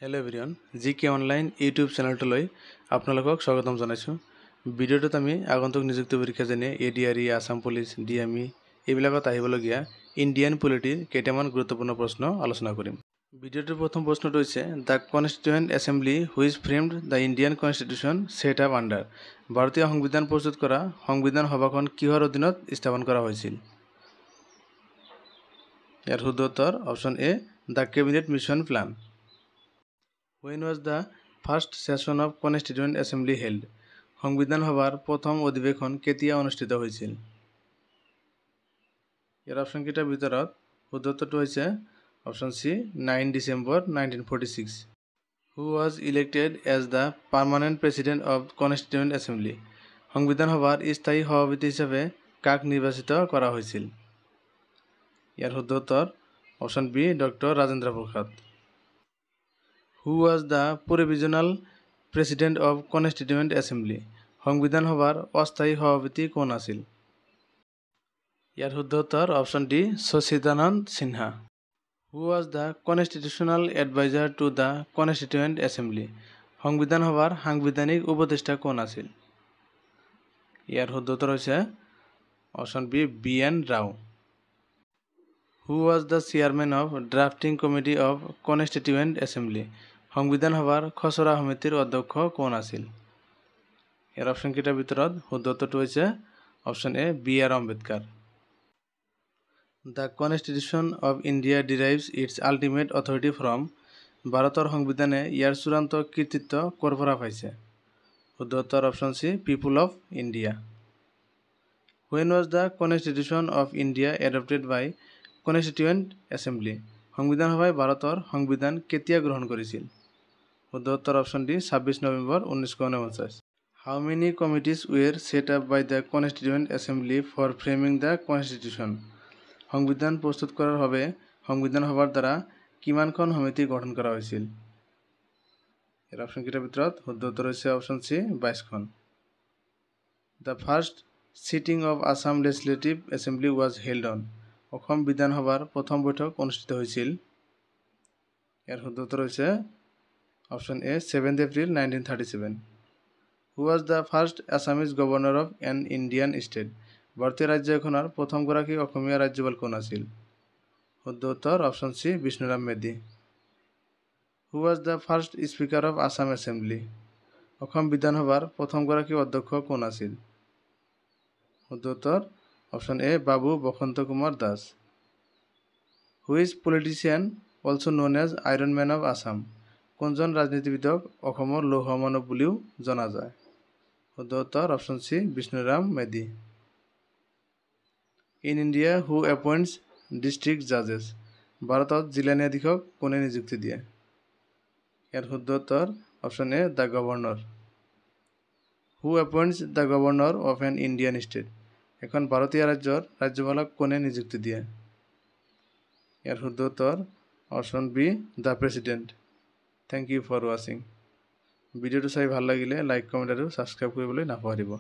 Hello' everyone জিকে online YouTube চেনেলটোলৈ আপোনালোকক স্বাগতম জনাইছোঁ। ভিডিঅ'টোত আমি আগন্তুক নিযুক্তি পৰীক্ষা যেনে ADRE, আসাম পুলিচ, DME এইবিলাকত আহিবলগীয়া ইণ্ডিয়ান পলিটিৰ কেইটামান গুৰুত্বপূৰ্ণ প্ৰশ্ন আলোচনা কৰিম। ভিডিঅ'টোৰ প্ৰথম প্ৰশ্নটো হৈছে the constituent assembly which framed the Indian constitution set up under. ভাৰতীয় সংবিধান প্ৰস্তুত কৰা সংবিধান সভাখন কিহৰ অধীনত স্থাপন কৰা হৈছিল? ইয়াৰ শুদ্ধ উত্তৰ option A the cabinet mission plan. When was the first session of Constituent Assembly held? সংবিধান সভাৰ প্ৰথম অধিৱেশন কেতিয়া অনুষ্ঠিত হৈছিল? ইয়াৰ অপশ্যনকেইটাৰ ভিতৰত শুদ্ধ উত্তৰটো হৈছে option C 9 December 1946। Who was elected as the permanent president of Constituent Assembly? সংবিধান সভাৰ স্থায়ী সভাপতি হিচাপে কাক নিৰ্বাচিত কৰা হৈছিল? ইয়াৰ শুদ্ধ উত্তৰ option B doctor Rajendra Prasad. Who was the provisional president of Constituent Assembly? সংবিধান সভাৰ অস্থায়ী সভাপতি কোন আছিল? ইয়াৰ শুদ্ধ উত্তৰ option D Sachidananda Sinha. Who was the constitutional advisor to the Constituent Assembly? সংবিধান সভাৰ সাংবিধানিক উপদেষ্টা কোন আছিল? ইয়াৰ শুদ্ধ উত্তৰ হৈছে option B BN Rao। Who was the chairman of drafting committee of Constituent Assembly? সংবিধান সভাৰ খচৰা সমিতিৰ অধ্যক্ষ কোন আছিল? ইয়াৰ অপশ্যনকেইটাৰ ভিতৰত শুদ্ধ উত্তৰটো হৈছে option A BR Ambedkar. The Constitution of India derives its ultimate authority from। ভাৰতৰ সংবিধানে ইয়াৰ চূড়ান্ত কৃতিত্ব ক'ৰ পৰা পাইছে? শুদ্ধ উত্তৰ option C people of India. When was the Constitution of India adopted by Constituent Assembly? সংবিধান সভাই ভাৰতৰ সংবিধান কেতিয়া গ্ৰহণ কৰিছিল? শুদ্ধ উত্তৰ option D 26 November 1949। How many committees were set up by the Constituent Assembly for framing the Constitution? সংবিধান প্ৰস্তুত কৰাৰ বাবে সংবিধান সভাৰ দ্বাৰা কিমানখন সমিতি গঠন কৰা হৈছিল? ইয়াৰ অপশ্যনকেইটাৰ ভিতৰত শুদ্ধ উত্তৰ হৈছে অপশ্যন চি 22খন। The first sitting of Assam Legislative Assembly was held on। Assam বিধানসভাৰ প্ৰথম বৈঠক অনুষ্ঠিত হৈছিল। ইয়াৰ শুদ্ধ উত্তৰ হৈছে option A 7 April 1937। Who was the first Assamese governor of an Indian state? ভাৰতীয় ৰাজ্য এখনৰ প্ৰথমগৰাকী অসমীয়া ৰাজ্যপাল কোন আছিল? শুদ্ধ উত্তৰ option C Bishnuram Medhi. Who was the first speaker of Assam Assembly? Assam বিধানসভাৰ প্ৰথমগৰাকী অধ্যক্ষ কোন আছিল? শুদ্ধ উত্তৰ option A Babu Basanta Kumar Das. Which politician also known as Iron Man of Assam? কোনজন ৰাজনীতিবিদক অসমৰ লৌহ মানৱ বুলিও জনা যায়? শুদ্ধ উত্তৰ option C Bishnuram Medhi. In India, who appoints district judges? ভাৰতত জিলা ন্যায়াধীশক কোনে নিযুক্তি দিয়ে? ইয়াৰ শুদ্ধ উত্তৰ option A the governor. Who appoints the governor of an Indian state? এখন ভাৰতীয় ৰাজ্যৰ ৰাজ্যপালক কোনে নিযুক্তি দিয়ে? ইয়াৰ শুদ্ধ উত্তৰ option B the president. Thank you for ৱাচিং। ভিডিঅ'টো চাই ভাল লাগিলে লাইক কমেণ্ট আৰু ছাবস্ক্ৰাইব কৰিবলৈ নাপাহৰিব।